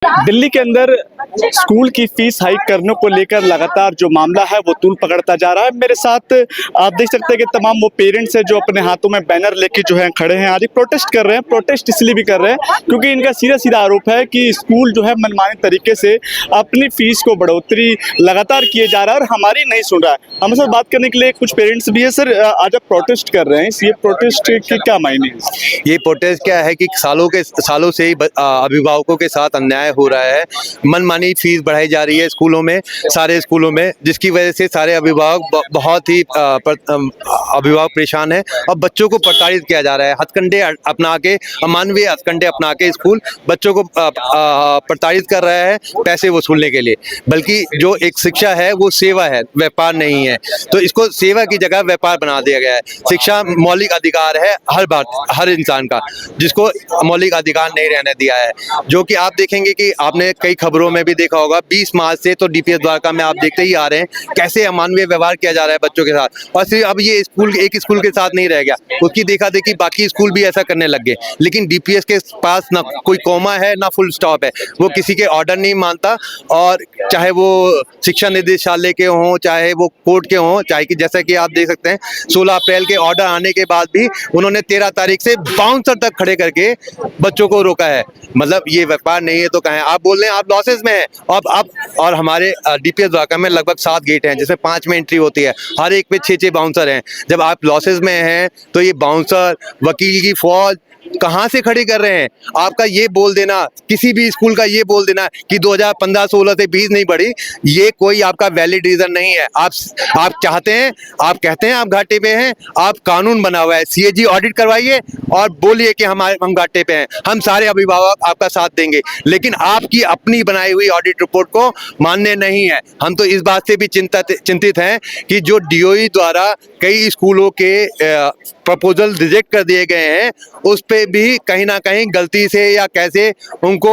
दिल्ली के अंदर स्कूल की फीस हाइक करने को लेकर लगातार जो मामला है वो तूल पकड़ता जा रहा है। मेरे साथ आप देख सकते हैं कि तमाम वो पेरेंट्स हैं जो अपने हाथों में बैनर लेके जो है खड़े हैं, आज प्रोटेस्ट कर रहे हैं। प्रोटेस्ट इसलिए भी कर रहे हैं क्योंकि इनका सीधा सीधा आरोप है कि स्कूल जो है मनमाने तरीके से अपनी फीस को बढ़ोतरी लगातार किए जा रहा है और हमारी नहीं सुन रहा है। हमारे साथ बात करने के लिए कुछ पेरेंट्स भी है। सर, आज आप प्रोटेस्ट कर रहे हैं, ये प्रोटेस्ट के क्या मायने हैं? ये प्रोटेस्ट क्या है कि सालों से ही अभिभावकों के साथ अन्याय हो रहा है। मनमानी फीस बढ़ाई जा रही है स्कूलों में, सारे स्कूलों में, जिसकी वजह से सारे अभिभावक बहुत ही अभिभावक परेशान है और बच्चों को प्रताड़ित किया जा रहा है। हथकंडे अपना के, अमानवीय हथकंडे अपना के स्कूल बच्चों को प्रताड़ित कर रहा है पैसे वसूलने के लिए। बल्कि जो एक शिक्षा है वो सेवा है, व्यापार नहीं है। तो इसको सेवा की जगह व्यापार बना दिया गया है। शिक्षा मौलिक अधिकार है हर इंसान का, जिसको मौलिक अधिकार नहीं रहने दिया है। जो कि आप देखेंगे कि आपने कई खबरों में भी देखा होगा, 20 मार्च से तो डीपीएस द्वारका में आप देखते ही आ रहे हैं कैसे अमानवीय व्यवहार किया जा रहा है बच्चों के साथ। और सिर्फ अब ये एक स्कूल के साथ नहीं रह गया, उसकी देखा देखी बाकी स्कूल भी ऐसा करने लग गए। लेकिन डीपीएस के पास ना कोई कॉमा है ना फुल स्टॉप है, वो किसी के ऑर्डर नहीं मानता। और चाहे वो शिक्षा निदेशालय के हों, चाहे वो कोर्ट के हों, चाहे कि जैसा कि आप देख सकते हैं 16 अप्रैल के ऑर्डर आने के बाद भी उन्होंने 13 तारीख से बाउंसर तक खड़े करके बच्चों को रोका है। मतलब ये व्यापार नहीं है तो कहें। आप बोल रहे हैं आप लॉसेस में हैं, और हमारे डीपीएस द्वारका में लगभग 7 गेट हैं जिसमें 5 में एंट्री होती है, हर एक पे 6-6 बाउंसर हैं। जब आप लॉसेस में हैं तो ये बाउंसर, वकील की फौज कहाँ से खड़ी कर रहे हैं? आपका ये बोल देना, किसी भी स्कूल का ये बोल देना कि 2015-16 से फीस नहीं बढ़ी, ये कोई आपका वैलिड रीजन नहीं है। आप चाहते हैं, आप कहते हैं आप घाटे पे हैं, आप कानून बना हुआ है, सीएजी ऑडिट करवाइए और बोलिए कि हम घाटे पे हैं, हम सारे अभिभावक आपका साथ देंगे। लेकिन आपकी अपनी बनाई हुई ऑडिट रिपोर्ट को मान्य नहीं है। हम तो इस बात से भी चिंतित हैं कि जो डीओई द्वारा कई स्कूलों के प्रपोजल रिजेक्ट कर दिए गए हैं, उस पे भी कहीं ना कहीं गलती से या कैसे उनको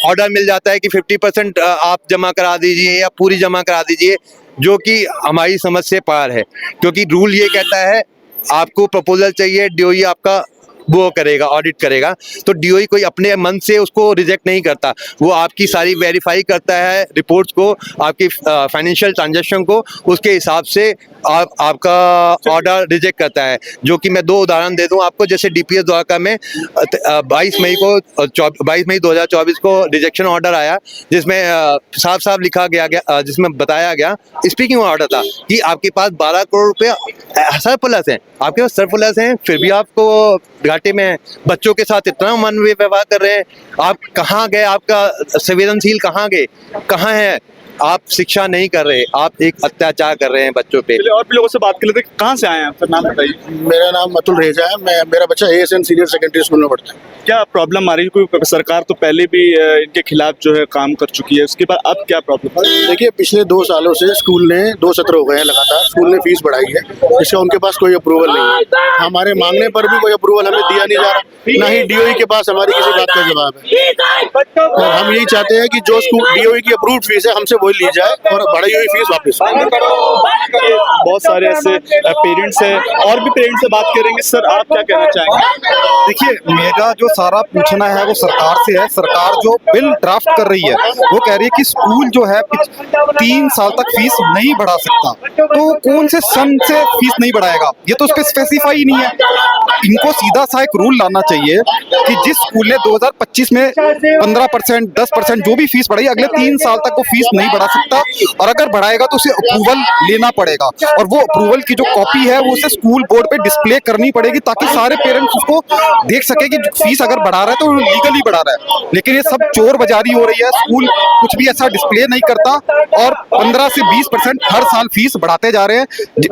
ऑर्डर मिल जाता है कि 50% आप जमा करा दीजिए या पूरी जमा करा दीजिए, जो कि हमारी समझ से पार है। क्योंकि रूल ये कहता है आपको प्रपोजल चाहिए, डीओई आपका वो करेगा, ऑडिट करेगा। तो डीओई कोई अपने मन से उसको रिजेक्ट नहीं करता, वो आपकी सारी वेरीफाई करता है रिपोर्ट्स को, आपकी फाइनेंशियल ट्रांजैक्शन को, उसके हिसाब से आपका ऑर्डर रिजेक्ट करता है। जो कि मैं 2 उदाहरण दे दूं आपको। जैसे डीपीएस द्वारका में 22 मई 2024 को रिजेक्शन ऑर्डर आया, जिसमें साफ साफ लिखा गया, जिसमें बताया गया, स्पीकिंग ऑर्डर था कि आपके पास 12 करोड़ रुपये सरप्लस हैं, आपके पास सरप्लस हैं, फिर भी आपको घाटे में है। बच्चों के साथ इतना मानवीय व्यवहार कर रहे हैं। आप कहाँ गए? आपका संवेदनशील कहाँ गए? कहाँ है? आप शिक्षा नहीं कर रहे, आप एक अत्याचार कर रहे हैं बच्चों पे। और भी लोगों से बात कर लेते हैं। कहाँ से आए हैं आप? नाम बताइए। मेरा नाम अतुल रेजा है। मेरा बच्चा एएसएन सीनियर सेकेंडरी स्कूल में पढ़ता है। क्या प्रॉब्लम आ रही है? कोई सरकार तो पहले भी इनके खिलाफ जो है काम कर चुकी है, उसके बाद अब क्या प्रॉब्लम है? देखिए, पिछले 2 सालों से स्कूल ने 2 सत्र हो गए हैं लगातार, स्कूल ने फीस बढ़ाई है, इसका उनके पास कोई अप्रूवल नहीं है। हमारे मांगने पर भी कोई अप्रूवल हमें दिया नहीं जा रहा, ना ही डीओई के पास हमारी किसी बात का जवाब है। और हम यही चाहते हैं कि जो स्कूल डीओई की अप्रूव्ड फीस है हमसे वही ली जाए और बढ़ाई हुई फीस वापस। बहुत सारे ऐसे पेरेंट्स हैं, और भी पेरेंट्स से बात करेंगे। सर, आप क्या कहना चाहेंगे? देखिए, मेरा जो सारा पूछना है वो सरकार से है। सरकार जो बिल ड्राफ्ट कर रही है वो कह रही है कि स्कूल जो है 3 साल तक फीस नहीं बढ़ा सकता, तो कौन से सन से फीस नहीं बढ़ाएगा? ये तो उस पर स्पेसिफाई ही नहीं है। इनको सीधा सा एक रूल लाना चाहिए कि जिस स्कूल ने 2025 में 15%, 10% जो भी फीस बढ़ाई, अगले 3 साल तक वो फीस नहीं बढ़ा सकता, और अगर बढ़ाएगा तो उसे अप्रूवल लेना पड़ेगा, और वो अप्रूवल की जो कॉपी है वो उसे स्कूल बोर्ड पे डिस्प्ले करनी पड़ेगी, ताकि सारे पेरेंट्स उसको देख सके कि फीस अगर बढ़ा रहा है तो लीगली बढ़ा रहा है। लेकिन ये सब चोर बाजारी हो रही है, स्कूल कुछ भी ऐसा डिस्प्ले नहीं करता और 15 से 20% हर साल फीस बढ़ाते जा रहे हैं,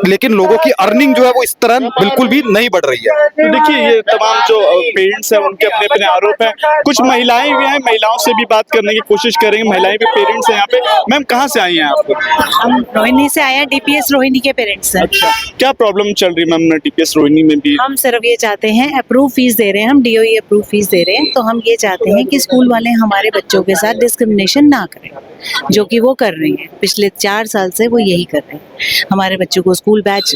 लेकिन लोगों की अर्निंग जो है वो इस तरह बिल्कुल भी नहीं बढ़ रही है। तो देखिए, ये तमाम जो पेरेंट्स हैं उनके अपने अपने आरोप हैं। कुछ महिलाएं भी हैं, महिलाओं से भी बात करने की कोशिश करेंगे। महिलाएं भी पेरेंट्स हैं यहाँ पे। मैम, कहाँ से आई हैं आप? हम रोहिणी से आए हैं, डीपीएस रोहिणी के पेरेंट्स हैं। अच्छा, क्या प्रॉब्लम चल रही है मैम डीपीएस रोहिणी में भी? हम सिर्फ ये चाहते हैं, अप्रूव फीस दे रहे हैं, हम डीओई अप्रूव फीस दे रहे हैं, तो हम ये चाहते हैं कि स्कूल वाले हमारे बच्चों के साथ डिस्क्रिमिनेशन ना करें। जो कि वो कर रही हैं। पिछले 4 साल से वो यही कर रहे हैं। हमारे बच्चों को स्कूल बैच,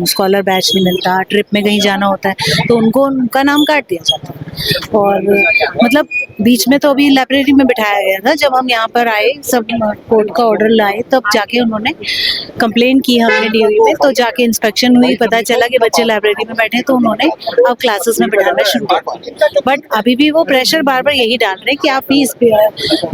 स्कॉलर बैच नहीं मिलता, ट्रिप में कहीं जाना होता है तो उनको उनका नाम काट दिया जाता है। और मतलब बीच में तो अभी लाइब्रेरी में बिठाया गया था, जब हम यहाँ पर आए, सब कोर्ट का ऑर्डर लाए, तब जाके उन्होंने कंप्लेन की हमने डीओई में, तो जाके इंस्पेक्शन हुई, पता चला कि बच्चे लाइब्रेरी में बैठे हैं, तो उन्होंने अब क्लासेस में बिठाना शुरू किया। बट अभी भी वो प्रेशर बार बार यही डाल रहे हैं कि आप फीस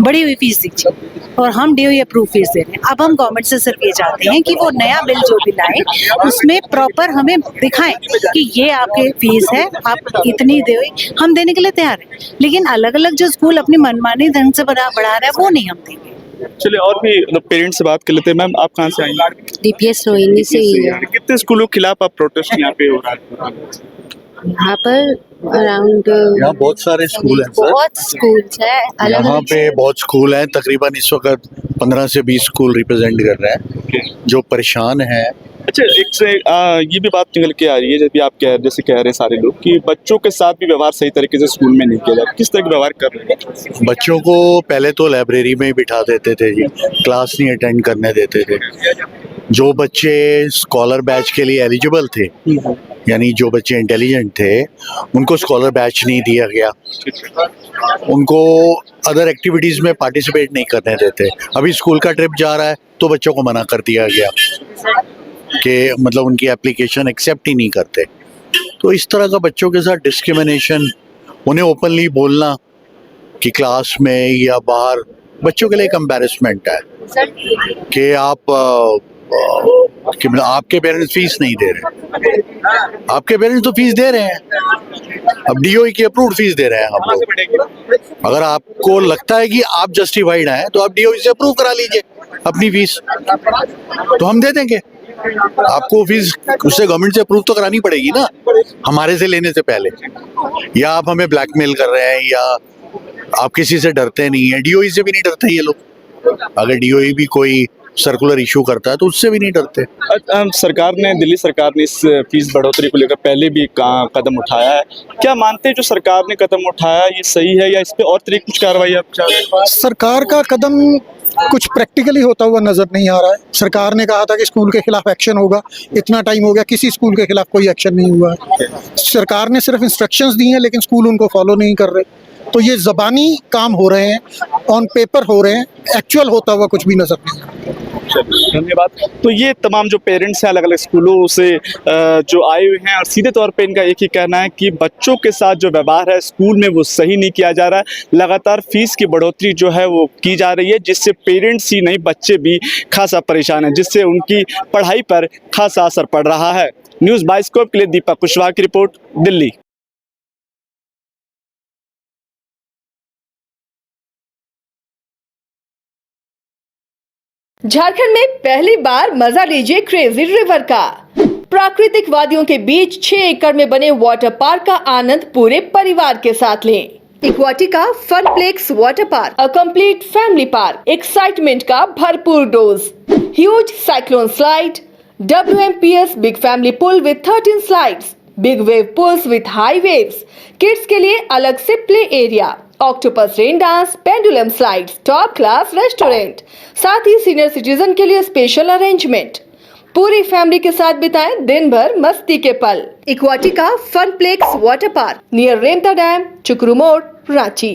बढ़ी हुई फीस दीजिए, और हम डीओई अप्रूव फीस दे रहे हैं। अब हम गवर्नमेंट से सिर्फ ये चाहते हैं कि वो नया बिल जो भी लाए उसमें प्रॉपर हमें दिखाएं कि ये आपकी फीस है, आप इतनी दे, हम देने के लिए तैयार हैं, लेकिन अलग अलग जो स्कूल अपनी मनमानी ढंग से बढ़ा रहा है वो नहीं हम देंगे। चलिए और भी पेरेंट्स से बात कर लेते हैं। मैम आप कहाँ से आई हैं? डीपीएस रोहिणी से ही है। कितने स्कूलों के खिलाफ आप प्रोटेस्ट यहाँ पे हो रहा है? यहाँ पर अराउंड यहाँ बहुत सारे स्कूल हैं सर। बहुत स्कूल्स है, अलग यहाँ पे बहुत स्कूल हैं, तकरीबन इस वक्त 15 से 20 स्कूल रिप्रेजेंट कर रहे हैं जो परेशान हैं। अच्छा, एक से ये भी बात निकल के आ रही है, जैसे कह रहे हैं सारे लोग कि बच्चों के साथ भी व्यवहार सही तरीके से स्कूल में नहीं किया जाता। किस तरह का व्यवहार कर रहे हैं? बच्चों को पहले तो लाइब्रेरी में ही बिठा देते थे जी, क्लास नहीं अटेंड करने देते थे। जो बच्चे स्कॉलर बैच के लिए एलिजिबल थे, यानी जो बच्चे इंटेलिजेंट थे, उनको स्कॉलर बैच नहीं दिया गया, उनको अदर एक्टिविटीज़ में पार्टिसिपेट नहीं करने देते। अभी स्कूल का ट्रिप जा रहा है तो बच्चों को मना कर दिया गया कि मतलब उनकी एप्लीकेशन एक्सेप्ट ही नहीं करते। तो इस तरह का बच्चों के साथ डिस्क्रिमिनेशन, उन्हें ओपनली बोलना कि क्लास में या बाहर, बच्चों के लिए एक एम्बैरेसमेंट है कि कि मतलब आपके पेरेंट्स फीस नहीं दे रहे। आपके पेरेंट्स तो फीस दे रहे हैं, अब डीओई की अप्रूव्ड फीस दे रहे हैं हम लोग। अगर आपको लगता है कि आप जस्टिफाइड हैं तो आप डीओई से अप्रूव करा लीजिए अपनी फीस, तो हम दे देंगे आपको फीस। उससे गवर्नमेंट से अप्रूव तो करानी पड़ेगी ना, हमारे से लेने से पहले। या आप हमें ब्लैकमेल कर रहे हैं या आप किसी से डरते नहीं है। डीओई से भी नहीं डरते ये लोग। अगर डीओई भी कोई सर्कुलर इशू करता है तो उससे भी नहीं डरते। सरकार ने, दिल्ली सरकार ने इस फीस बढ़ोतरी को लेकर पहले भी कदम उठाया है। क्या मानते हैं जो सरकार ने कदम उठाया ये सही है, या इस पे और तरीके कुछ कार्रवाई आप चाह रहे हैं? सरकार का कदम कुछ प्रैक्टिकली होता हुआ नजर नहीं आ रहा है। सरकार ने कहा था कि स्कूल के खिलाफ एक्शन होगा, इतना टाइम हो गया, किसी स्कूल के खिलाफ कोई एक्शन नहीं हुआ है। सरकार ने सिर्फ इंस्ट्रक्शंस दी हैं लेकिन स्कूल उनको फॉलो नहीं कर रहे। तो ये ज़बानी काम हो रहे हैं, ऑन पेपर हो रहे हैं, एक्चुअल होता हुआ कुछ भी नजर नहीं आ रहा। धन्यवाद। तो ये तमाम जो पेरेंट्स हैं अलग अलग स्कूलों से जो आए हुए हैं, और सीधे तौर पे इनका एक ही कहना है कि बच्चों के साथ जो व्यवहार है स्कूल में वो सही नहीं किया जा रहा है। लगातार फीस की बढ़ोतरी जो है वो की जा रही है, जिससे पेरेंट्स ही नहीं बच्चे भी खासा परेशान हैं, जिससे उनकी पढ़ाई पर खासा असर पड़ रहा है। न्यूज़ बाइस्कोप के लिए दीपक कुशवाहा की रिपोर्ट, दिल्ली। झारखंड में पहली बार मजा लीजिए क्रेजी रिवर का। प्राकृतिक वादियों के बीच 6 एकड़ में बने वाटर पार्क का आनंद पूरे परिवार के साथ लें। इक्वाटिका funplex water park, a complete family park, excitement का भरपूर dose, huge cyclone slide, WMPS big family pool with 13 slides, big wave pools with high waves, kids के लिए अलग से play area, octopus rain dance, pendulum slides, top class restaurant, साथ ही senior citizen के लिए स्पेशल अरेंजमेंट। पूरी family के साथ बिताएं दिन भर मस्ती के पल। इक्वाटिका funplex water park, near Remta dam, चुकरू मोड़, रांची।